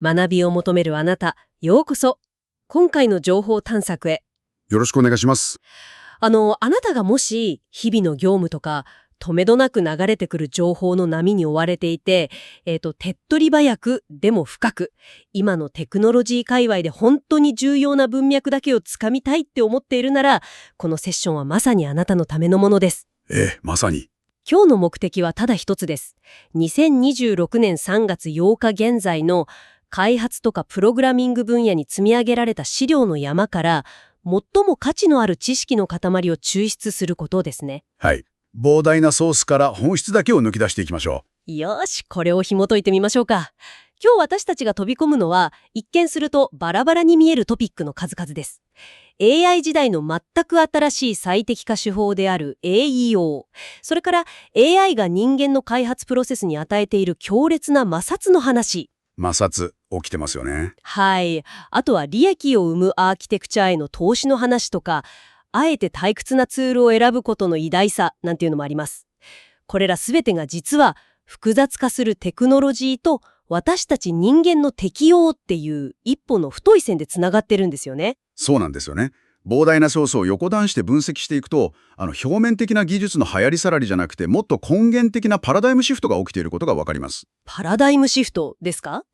学びを求めるあなた、ようこそ。今回の情報探索へ。よろしくお願いします。あなたがもし、日々の業務とか、とめどなく流れてくる情報の波に追われていて、手っ取り早く、でも深く、今のテクノロジー界隈で本当に重要な文脈だけをつかみたいって思っているなら、このセッションはまさにあなたのためのものです。まさに。今日の目的はただ一つです。2026年3月8日現在の開発とかプログラミング分野に積み上げられた資料の山から、最も価値のある知識の塊を抽出することですね。はい。膨大なソースから本質だけを抜き出していきましょよーし、これを紐解いてみましょうか。今日私たちが飛び込むのは、一見するとバラバラに見えるトピックの数々です。AI 時代の全く新しい最適化手法である AEO、それから AI が人間の開発プロセスに与えている強烈な摩擦の話。摩擦、起きてますよね。はい。あとは利益を生むアーキテクチャへの投資の話とか、あえて退屈なツールを選ぶことの偉大さなんていうのもあります。これらすべてが実は複雑化するテクノロジーと私たち人間の適応っていう一本の太い線でつながってるんですよね。そうなんですよね。膨大なソースを横断して分析していくと、表面的な技術の流行り去りじゃなくて、もっと根源的なパラダイムシフトが起きていることがわかります。パラダイムシフトですか？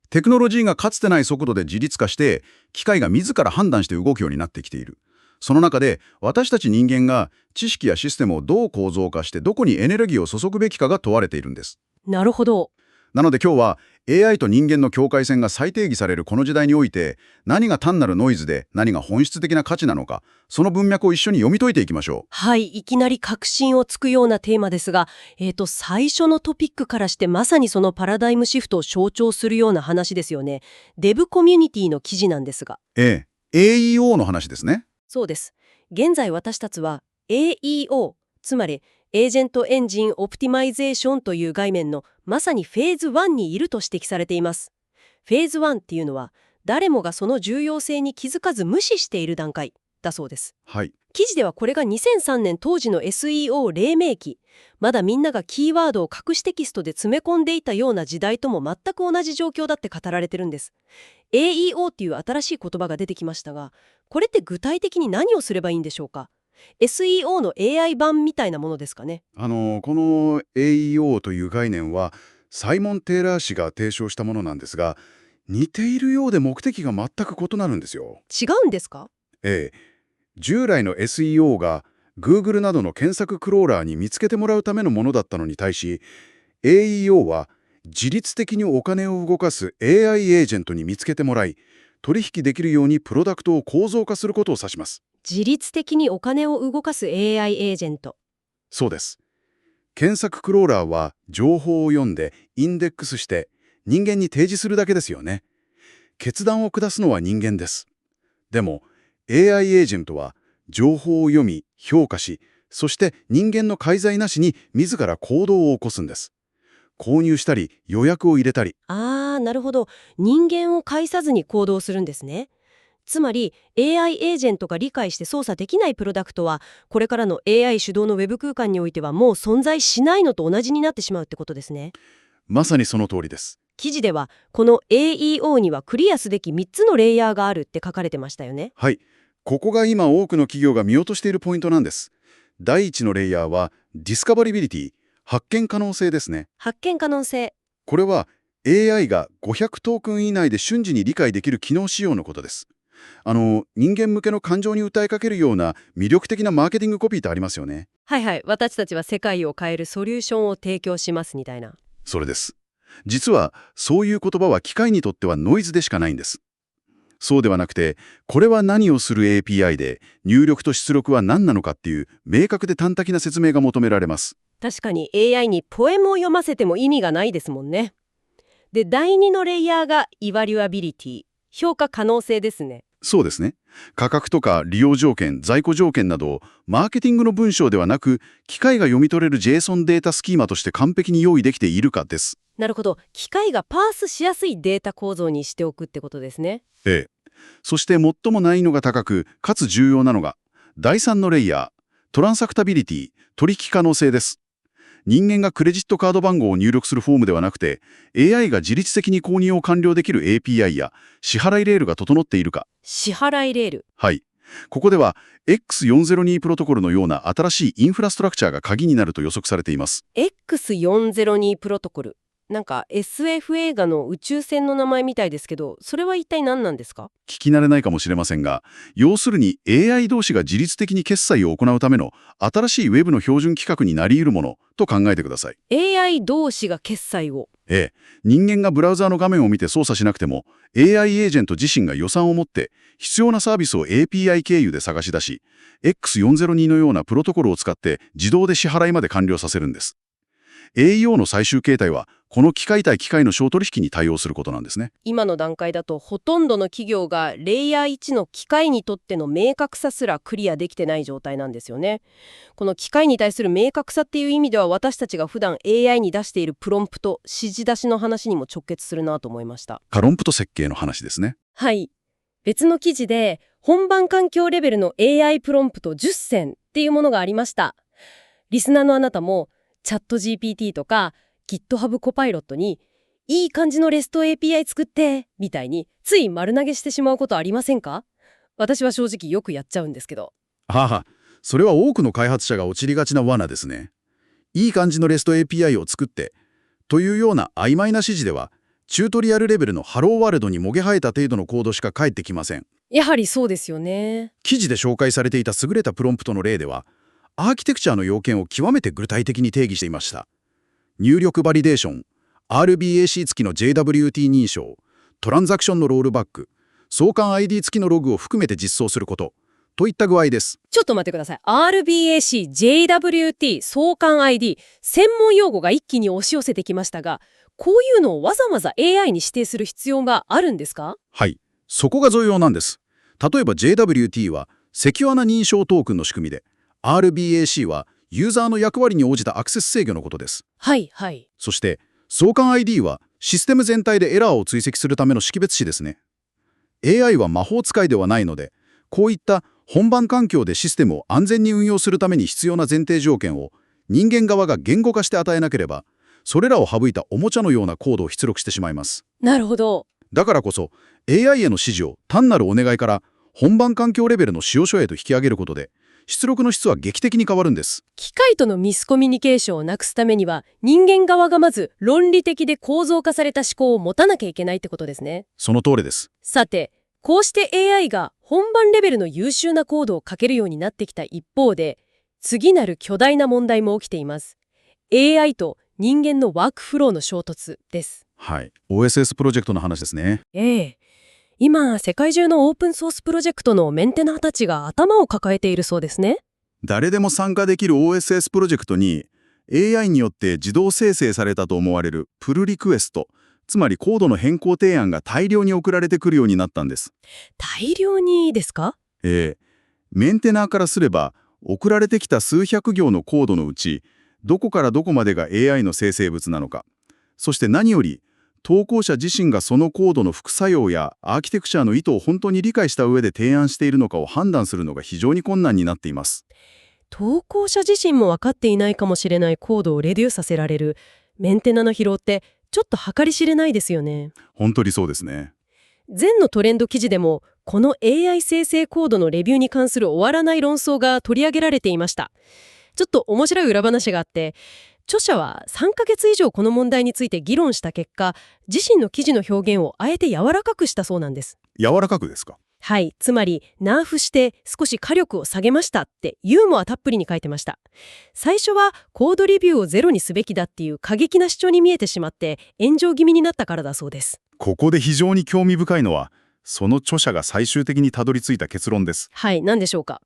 テクノロジーがかつてない速度で自律化して、機械が自ら判断して動くようになってきている。その中で、私たち人間が知識やシステムをどう構造化してどこにエネルギーを注ぐべきかが問われているんです。なるほど。なので今日は AI と人間の境界線が再定義されるこの時代において、何が単なるノイズで何が本質的な価値なのか、その文脈を一緒に読み解いていきましょう。はい、いきなり確信をつくようなテーマですが、最初のトピックからしてまさにそのパラダイムシフトを象徴するような話ですよね。デブコミュニティの記事なんですが。AEO の話ですね。そうです。現在私たちは AEO、つまりエージェントエンジンオプティマイゼーションという概念のまさにフェーズ1にいると指摘されています。フェーズ1っていうのは誰もがその重要性に気づかず無視している段階だそうです。はい。記事ではこれが2003年当時の SEO 黎明期、まだみんながキーワードを隠しテキストで詰め込んでいたような時代とも全く同じ状況だって語られてるんです。AEO っていう新しい言葉が出てきましたが、これって具体的に何をすればいいんでしょうか？ SEO の AI 版みたいなものですかね？この AEO という概念は、サイモン・テイラー氏が提唱したものなんですが、似ているようで目的が全く異なるんですよ。違うんですか？従来の SEO が Google などの検索クローラーに見つけてもらうためのものだったのに対し、AEO は自律的にお金を動かす AI エージェントに見つけてもらい、取引できるようにプロダクトを構造化することを指します。自律的にお金を動かす AI エージェント。そうです。検索クローラーは情報を読んでインデックスして人間に提示するだけですよね。決断を下すのは人間です。でも AI エージェントは情報を読み、評価し、そして人間の介在なしに自ら行動を起こすんです。購入したり予約を入れたり。なるほど。人間を介さずに行動するんですね。つまり AI エージェントが理解して操作できないプロダクトはこれからの AI 主導のウェブ空間においてはもう存在しないのと同じになってしまうってことですね。まさにその通りです。記事ではこの AEO にはクリアすべき3つのレイヤーがあるって書かれてましたよね。はい。ここが今多くの企業が見落としているポイントなんです。第一のレイヤーはディスカバリビリティ、発見可能性ですね。発見可能性。これは AI が500トークン以内で瞬時に理解できる機能仕様のことです。人間向けの感情に訴えかけるような魅力的なマーケティングコピーってありますよね。はいはい。私たちは世界を変えるソリューションを提供しますみたいな。それです。実はそういう言葉は機械にとってはノイズでしかないんです。そうではなくて、これは何をする API で、入力と出力は何なのかっていう明確で端的な説明が求められます。確かに AI にポエムを読ませても意味がないですもんね。で、第2のレイヤーがイバリュアビリティ、評価可能性ですね。そうですね。価格とか利用条件、在庫条件などをマーケティングの文章ではなく、機械が読み取れる JSON データスキーマとして完璧に用意できているかです。なるほど。機械がパースしやすいデータ構造にしておくってことですね。そして最も難易度が高く、かつ重要なのが、第3のレイヤー、トランサクタビリティ、取引可能性です。人間がクレジットカード番号を入力するフォームではなくて、AI が自律的に購入を完了できる API や支払いレールが整っているか。支払いレール。はい。ここでは X402 プロトコルのような新しいインフラストラクチャーが鍵になると予測されています。X402 プロトコル。なんか SF 映画の宇宙船の名前みたいですけど、それは一体何なんですか？聞き慣れないかもしれませんが、要するに AI 同士が自律的に決済を行うための新しいウェブの標準規格になり得るものと考えてください。AI 同士が決済を。人間がブラウザーの画面を見て操作しなくても AI エージェント自身が予算を持って必要なサービスを API 経由で探し出し、X402 のようなプロトコルを使って自動で支払いまで完了させるんです。AEO の最終形態はこの機械対機械の商取引に対応することなんですね。今の段階だとほとんどの企業がレイヤー1の機械にとっての明確さすらクリアできてない状態なんですよね。この機械に対する明確さっていう意味では、私たちが普段 AI に出しているプロンプト、指示出しの話にも直結するなと思いました。カロンプト設計の話ですね。はい。別の記事で本番環境レベルの AI プロンプト10選っていうものがありました。リスナーのあなたもチャット GPT とか GitHub コパイロットにいい感じの REST API 作ってみたいについ丸投げしてしまうことありませんか？私は正直よくやっちゃうんですけど。それは多くの開発者が陥りがちな罠ですね。いい感じの REST API を作ってというような曖昧な指示では、チュートリアルレベルのハローワールドにもげ生えた程度のコードしか返ってきません。やはりそうですよね。記事で紹介されていた優れたプロンプトの例では、アーキテクチャの要件を極めて具体的に定義していました。入力バリデーション、RBAC 付きの JWT 認証、トランザクションのロールバック、相関 ID 付きのログを含めて実装すること、といった具合です。ちょっと待ってください。RBAC、JWT、相関 ID、専門用語が一気に押し寄せてきましたが、こういうのをわざわざ AI に指定する必要があるんですか？はい、そこが重要なんです。例えば JWT はセキュアな認証トークンの仕組みで、RBAC はユーザーの役割に応じたアクセス制御のことです。はいはい。そして相関 ID はシステム全体でエラーを追跡するための識別子ですね。AI は魔法使いではないので、こういった本番環境でシステムを安全に運用するために必要な前提条件を人間側が言語化して与えなければ、それらを省いたおもちゃのようなコードを出力してしまいます。なるほど。だからこそ AI への指示を単なるお願いから本番環境レベルの使用書へと引き上げることで、出力の質は劇的に変わるんです。機械とのミスコミュニケーションをなくすためには、人間側がまず論理的で構造化された思考を持たなきゃいけないってことですね。その通りです。さて、こうして AI が本番レベルの優秀なコードを書けるようになってきた一方で、次なる巨大な問題も起きています。AI と人間のワークフローの衝突です。はい。OSS プロジェクトの話ですね。今、世界中のオープンソースプロジェクトのメンテナーたちが頭を抱えているそうですね。誰でも参加できる OSS プロジェクトに AI によって自動生成されたと思われるプルリクエスト、つまりコードの変更提案が大量に送られてくるようになったんです。大量にですか？メンテナーからすれば送られてきた数百行のコードのうち、どこからどこまでが AI の生成物なのか、そして何より投稿者自身がそのコードの副作用やアーキテクチャの意図を本当に理解した上で提案しているのかを判断するのが非常に困難になっています。投稿者自身も分かっていないかもしれないコードをレデューさせられるメンテナの疲労ってちょっと計り知れないですよね。本当にそうですね。前のトレンド記事でもこの AI 生成コードのレビューに関する終わらない論争が取り上げられていました。ちょっと面白い裏話があって、著者は3ヶ月以上この問題について議論した結果、自身の記事の表現をあえて柔らかくしたそうなんです。柔らかくですか？はい、つまりナーフして少し火力を下げましたってユーモアたっぷりに書いてました。最初はコードレビューをゼロにすべきだっていう過激な主張に見えてしまって炎上気味になったからだそうです。ここで非常に興味深いのは、その著者が最終的にたどり着いた結論です。はい、何でしょうか？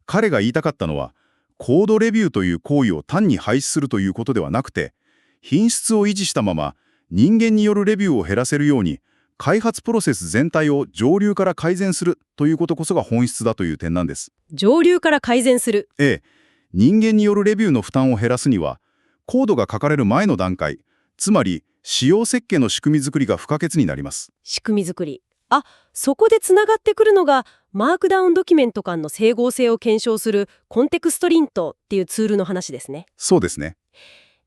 彼が言いたかったのは、コードレビューという行為を単に廃止するということではなくて、品質を維持したまま人間によるレビューを減らせるように、開発プロセス全体を上流から改善するということこそが本質だという点なんです。上流から改善する。人間によるレビューの負担を減らすには、コードが書かれる前の段階、つまり仕様設計の仕組み作りが不可欠になります。仕組み作り。そこでつながってくるのがマークダウンドキュメント間の整合性を検証するコンテクストリントっていうツールの話ですね。そうですね。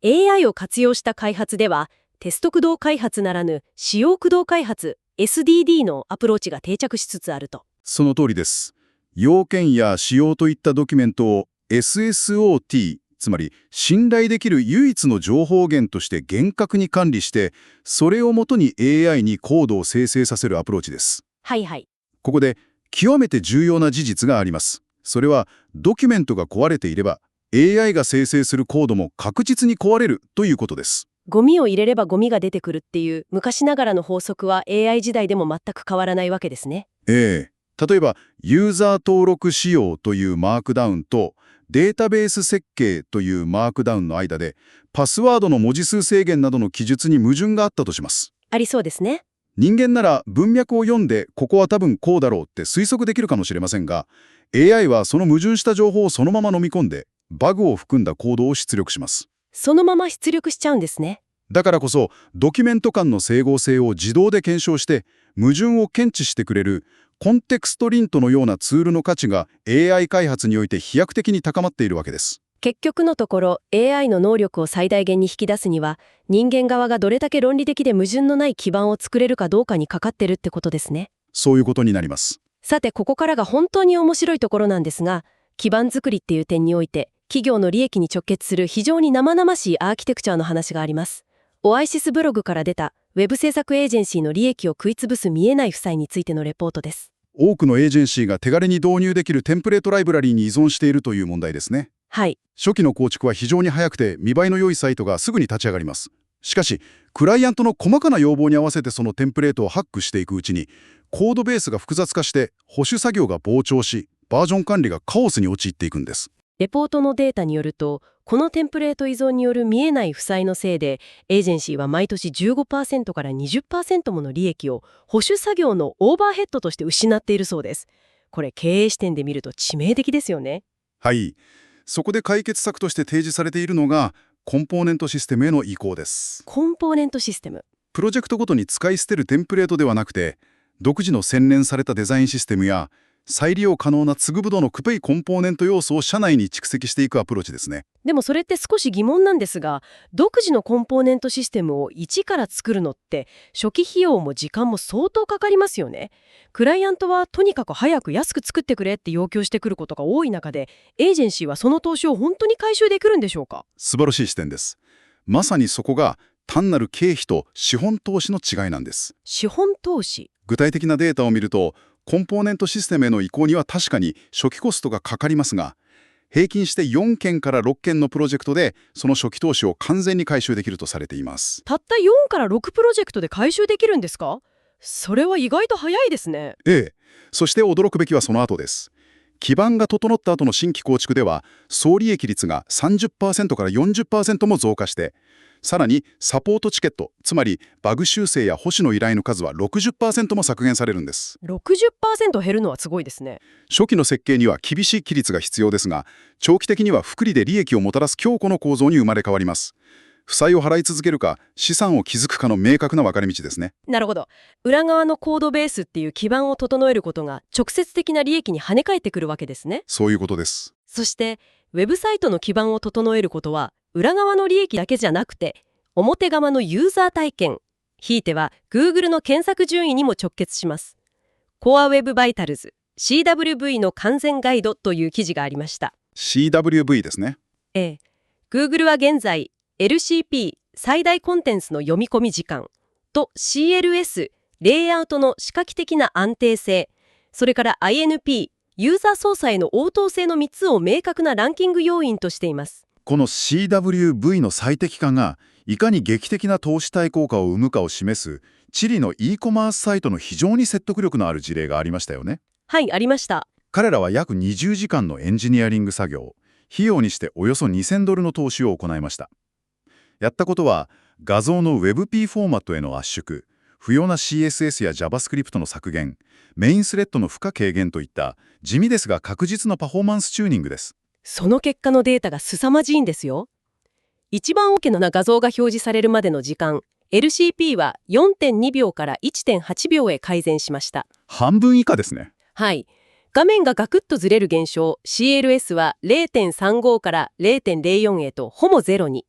AI を活用した開発では、テスト駆動開発ならぬ使用駆動開発 SDD のアプローチが定着しつつあると。その通りです。要件や仕様といったドキュメントを SSOT、つまり信頼できる唯一の情報源として厳格に管理して、それをもとに AI にコードを生成させるアプローチです。はいはい。ここで極めて重要な事実があります。それはドキュメントが壊れていれば AI が生成するコードも確実に壊れるということです。ゴミを入れればゴミが出てくるっていう昔ながらの法則は AI 時代でも全く変わらないわけですね。例えばユーザー登録仕様というマークダウンとデータベース設計というマークダウンの間でパスワードの文字数制限などの記述に矛盾があったとします。ありそうですね。人間なら文脈を読んでここは多分こうだろうって推測できるかもしれませんが、 AI はその矛盾した情報をそのまま飲み込んでバグを含んだコードを出力します。そのまま出力しちゃうんですね。だからこそドキュメント間の整合性を自動で検証して矛盾を検知してくれるコンテクストリントのようなツールの価値が AI 開発において飛躍的に高まっているわけです。結局のところ AI の能力を最大限に引き出すには人間側がどれだけ論理的で矛盾のない基盤を作れるかどうかにかかってるってことですね。そういうことになります。さてここからが本当に面白いところなんですが、基盤作りっていう点において企業の利益に直結する非常に生々しいアーキテクチャの話があります。オアイシスブログから出たウェブ制作エージェンシーの利益を食いつぶす見えない負債についてのレポートです。多くのエージェンシーが手軽に導入できるテンプレートライブラリーに依存しているという問題ですね。はい。初期の構築は非常に早くて見栄えの良いサイトがすぐに立ち上がります。しかし、クライアントの細かな要望に合わせてそのテンプレートをハックしていくうちに、コードベースが複雑化して保守作業が膨張し、バージョン管理がカオスに陥っていくんです。レポートのデータによると、このテンプレート依存による見えない負債のせいで、エージェンシーは毎年 15% から 20% もの利益を保守作業のオーバーヘッドとして失っているそうです。これ経営視点で見ると致命的ですよね。はい。そこで解決策として提示されているのが、コンポーネントシステムへの移行です。コンポーネントシステム。プロジェクトごとに使い捨てるテンプレートではなくて、独自の洗練されたデザインシステムや、再利用可能なツグブドのクペイコンポーネント要素を社内に蓄積していくアプローチですね。でもそれって少し疑問なんですが、独自のコンポーネントシステムを一から作るのって初期費用も時間も相当かかりますよね。クライアントはとにかく早く安く作ってくれって要求してくることが多い中で、エージェンシーはその投資を本当に回収できるんでしょうか？素晴らしい視点です。まさにそこが単なる経費と資本投資の違いなんです。資本投資。具体的なデータを見ると、コンポーネントシステムへの移行には確かに初期コストがかかりますが、平均して4件から6件のプロジェクトでその初期投資を完全に回収できるとされています。たった4から6プロジェクトで回収できるんですか？それは意外と早いですね。そして驚くべきはその後です。基盤が整った後の新規構築では、総利益率が 30% から 40% も増加して、さらにサポートチケット、つまりバグ修正や保守の依頼の数は 60% も削減されるんです。60% 減るのはすごいですね。初期の設計には厳しい規律が必要ですが、長期的には複利で利益をもたらす強固な構造に生まれ変わります。負債を払い続けるか、資産を築くかの明確な分かれ道ですね。なるほど。裏側のコードベースっていう基盤を整えることが直接的な利益に跳ね返ってくるわけですね。そういうことです。そして、ウェブサイトの基盤を整えることは、裏側の利益だけじゃなくて、表側のユーザー体験、ひいては Google の検索順位にも直結します。Core Web Vitals CWV の完全ガイドという記事がありました。CWV ですね。Google は現在、LCP 最大コンテンツの読み込み時間と CLS レイアウトの視覚的な安定性、それから INP ユーザー操作への応答性の3つを明確なランキング要因としています。この CWV の最適化がいかに劇的な投資対効果を生むかを示すチリの e コマースサイトの非常に説得力のある事例がありましたよね。はい、ありました。彼らは約20時間のエンジニアリング作業、費用にしておよそ$2000の投資を行いました。やったことは画像の WebP フォーマットへの圧縮、不要な CSS や JavaScript の削減、メインスレッドの負荷軽減といった地味ですが確実なパフォーマンスチューニングです。その結果のデータが凄まじいんですよ。一番大きな画像が表示されるまでの時間、LCP は 4.2 秒から 1.8 秒へ改善しました。半分以下ですね。はい。画面がガクッとずれる現象、CLS は 0.35 から 0.04 へとほぼゼロに。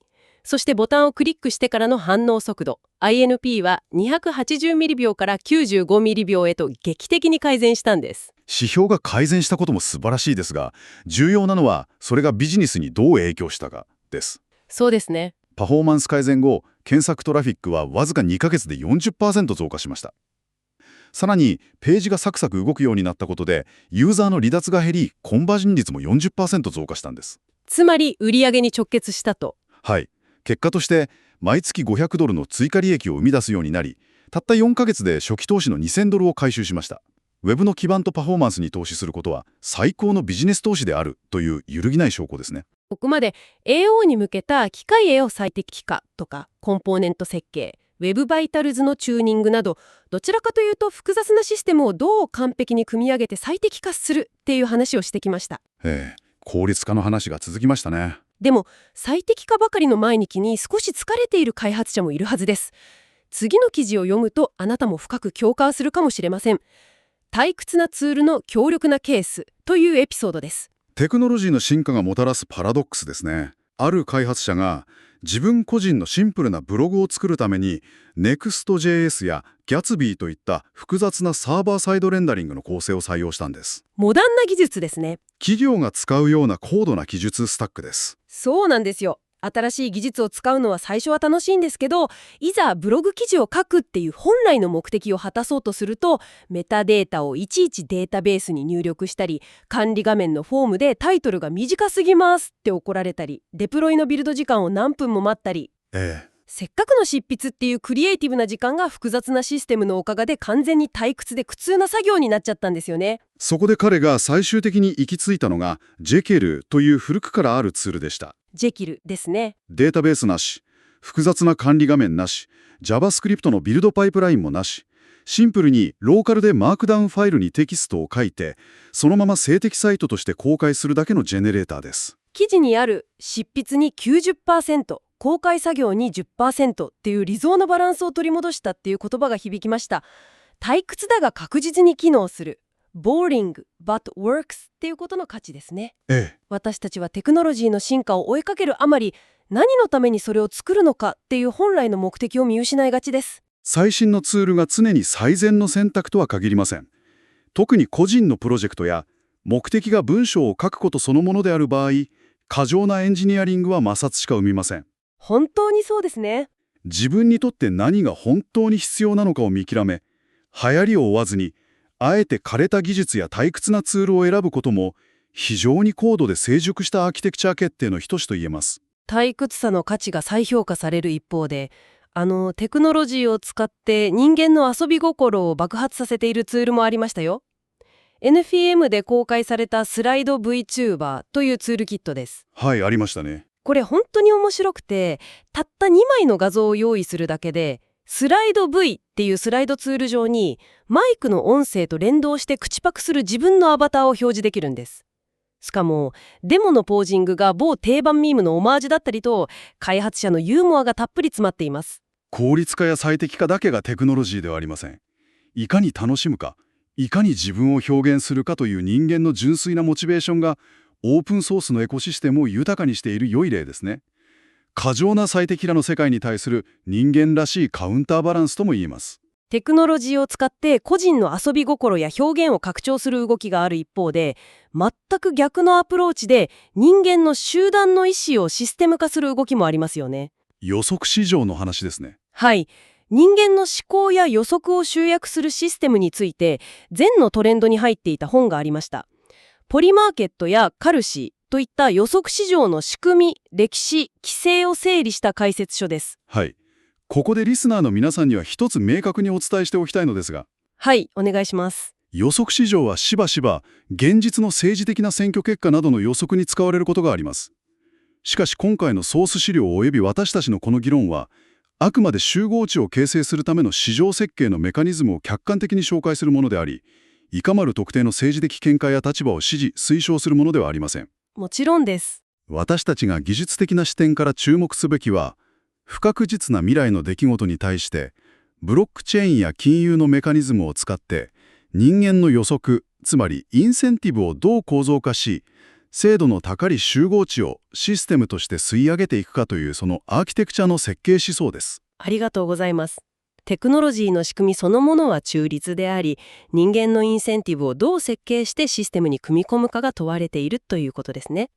そしてボタンをクリックしてからの反応速度 INP は280ミリ秒から95ミリ秒へと劇的に改善したんです。指標が改善したことも素晴らしいですが、重要なのはそれがビジネスにどう影響したかです。そうですね。パフォーマンス改善後、検索トラフィックはわずか2ヶ月で 40% 増加しました。さらに、ページがサクサク動くようになったことで、ユーザーの離脱が減り、コンバージョン率も 40% 増加したんです。つまり売上に直結したと。はい。結果として、毎月$500の追加利益を生み出すようになり、たった4ヶ月で初期投資の$2000を回収しました。ウェブの基盤とパフォーマンスに投資することは、最高のビジネス投資であるという揺るぎない証拠ですね。ここまで AO に向けた機械絵を最適化とか、コンポーネント設計、ウェブバイタルズのチューニングなど、どちらかというと複雑なシステムをどう完璧に組み上げて最適化するっていう話をしてきました。効率化の話が続きましたね。でも、最適化ばかりの毎日に少し疲れている開発者もいるはずです。次の記事を読むとあなたも深く共感するかもしれません。退屈なツールの強力なケースというエピソードです。テクノロジーの進化がもたらすパラドックスですね。ある開発者が自分個人のシンプルなブログを作るために Next.js や Gatsby といった複雑なサーバーサイドレンダリングの構成を採用したんです。モダンな技術ですね。企業が使うような高度な技術スタックです。そうなんですよ。新しい技術を使うのは最初は楽しいんですけど、いざブログ記事を書くっていう本来の目的を果たそうとすると、メタデータをいちいちデータベースに入力したり、管理画面のフォームでタイトルが短すぎますって怒られたり、デプロイのビルド時間を何分も待ったり、せっかくの執筆っていうクリエイティブな時間が複雑なシステムのおかげで完全に退屈で苦痛な作業になっちゃったんですよね。そこで彼が最終的に行き着いたのが Jekyll という古くからあるツールでした。Jekyll ですね。データベースなし、複雑な管理画面なし、JavaScript のビルドパイプラインもなし、シンプルにローカルでマークダウンファイルにテキストを書いて、そのまま静的サイトとして公開するだけのジェネレーターです。記事にある執筆に 90%、公開作業に 10% っていう理想のバランスを取り戻したっていう言葉が響きました。退屈だが確実に機能する。Boring but works っていうことの価値ですね。私たちはテクノロジーの進化を追いかけるあまり、何のためにそれを作るのかっていう本来の目的を見失いがちです。最新のツールが常に最善の選択とは限りません。特に個人のプロジェクトや目的が文章を書くことそのものである場合、過剰なエンジニアリングは摩擦しか生みません。本当にそうですね。自分にとって何が本当に必要なのかを見極め、流行りを追わずに、あえて枯れた技術や退屈なツールを選ぶことも、非常に高度で成熟したアーキテクチャ決定の等しと言えます。退屈さの価値が再評価される一方で、テクノロジーを使って人間の遊び心を爆発させているツールもありましたよ。NPM で公開されたスライド VTuber というツールキットです。はい、ありましたね。これ本当に面白くて、たった2枚の画像を用意するだけで、スライド V っていうスライドツール上にマイクの音声と連動して口パクする自分のアバターを表示できるんです。しかもデモのポージングが某定番ミームのオマージュだったりと、開発者のユーモアがたっぷり詰まっています。効率化や最適化だけがテクノロジーではありません。いかに楽しむか、いかに自分を表現するかという人間の純粋なモチベーションがオープンソースのエコシステムを豊かにしている良い例ですね。過剰な最適化の世界に対する人間らしいカウンターバランスとも言えます。テクノロジーを使って個人の遊び心や表現を拡張する動きがある一方で、全く逆のアプローチで人間の集団の意思をシステム化する動きもありますよね。予測市場の話ですね。はい。人間の思考や予測を集約するシステムについて、前のトレンドに入っていた本がありました。ポリマーケットやカルシーといった予測市場の仕組み、歴史、規制を整理した解説書です。はい。ここでリスナーの皆さんには一つ明確にお伝えしておきたいのですが。はい、お願いします。予測市場はしばしば現実の政治的な選挙結果などの予測に使われることがあります。しかし今回のソース資料及び私たちのこの議論は、あくまで集合値を形成するための市場設計のメカニズムを客観的に紹介するものであり、いかなる特定の政治的見解や立場を支持・推奨するものではありません。もちろんです。私たちが技術的な視点から注目すべきは、不確実な未来の出来事に対して、ブロックチェーンや金融のメカニズムを使って、人間の予測、つまりインセンティブをどう構造化し、精度の高い集合値をシステムとして吸い上げていくかというそのアーキテクチャの設計思想です。ありがとうございます。テクノロジーの仕組みそのものは中立であり、人間のインセンティブをどう設計してシステムに組み込むかが問われているということですね。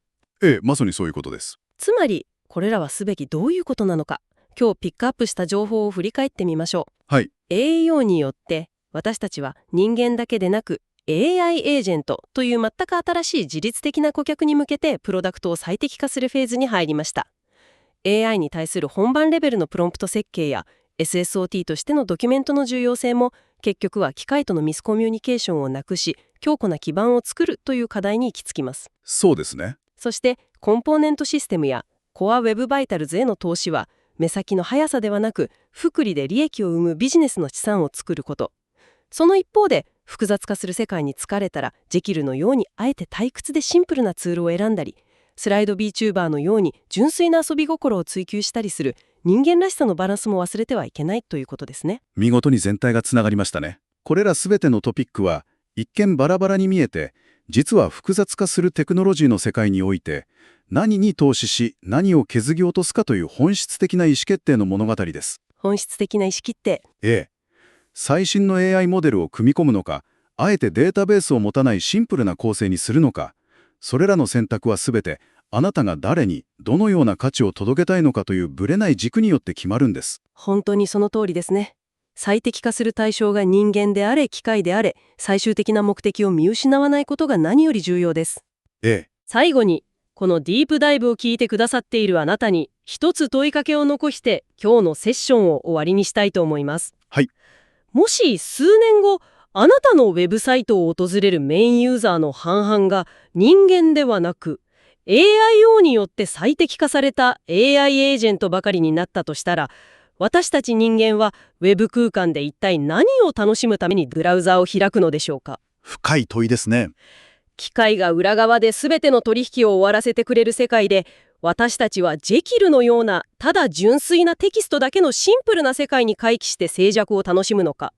ええ、まさにそういうことです。つまり、これらはすべきどういうことなのか、今日ピックアップした情報を振り返ってみましょう。はい。AEO によって私たちは人間だけでなく AI エージェントという全く新しい自律的な顧客に向けてプロダクトを最適化するフェーズに入りました。 AI に対する本番レベルのプロンプト設計や SSOT としてのドキュメントの重要性も結局は機械とのミスコミュニケーションをなくし強固な基盤を作るという課題に行き着きます。そうですね。そしてコンポーネントシステムやコアウェブバイタルズへの投資は目先の速さではなく複利で利益を生むビジネスの資産を作ること。その一方で複雑化する世界に疲れたらジェキルのようにあえて退屈でシンプルなツールを選んだりスライド VTuber のように純粋な遊び心を追求したりする人間らしさのバランスも忘れてはいけないということですね。見事に全体がつながりましたね。これらすべてのトピックは一見バラバラに見えて実は複雑化するテクノロジーの世界において何に投資し何を削ぎ落とすかという本質的な意思決定の物語です。本質的な意思決定。ええ。最新の AI モデルを組み込むのか、あえてデータベースを持たないシンプルな構成にするのか、それらの選択はすべてあなたが誰にどのような価値を届けたいのかというぶれない軸によって決まるんです。本当にその通りですね。最適化する対象が人間であれ機械であれ最終的な目的を見失わないことが何より重要です。ええ。最後にこのディープダイブを聞いてくださっているあなたに一つ問いかけを残して今日のセッションを終わりにしたいと思います。はい。もし数年後あなたのウェブサイトを訪れるメインユーザーの半々が人間ではなく AIO によって最適化された AI エージェントばかりになったとしたら私たち人間はウェブ空間で一体何を楽しむためにブラウザを開くのでしょうか。深い問いですね。機械が裏側で全ての取引を終わらせてくれる世界で私たちはジェキルのようなただ純粋なテキストだけのシンプルな世界に回帰して静寂を楽しむのか、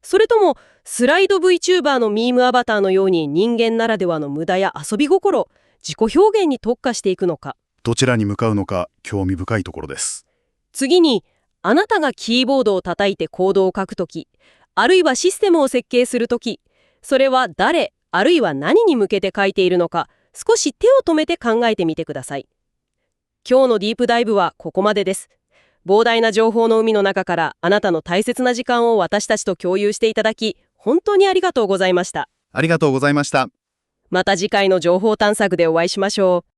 それともスライド VTuber のミームアバターのように人間ならではの無駄や遊び心、自己表現に特化していくのか。どちらに向かうのか興味深いところです。次にあなたがキーボードを叩いてコードを書くとき、あるいはシステムを設計するとき、それは誰あるいは何に向けて書いているのか、少し手を止めて考えてみてください。今日のディープダイブはここまでです。膨大な情報の海の中からあなたの大切な時間を私たちと共有していただき、本当にありがとうございました。ありがとうございました。また次回の情報探索でお会いしましょう。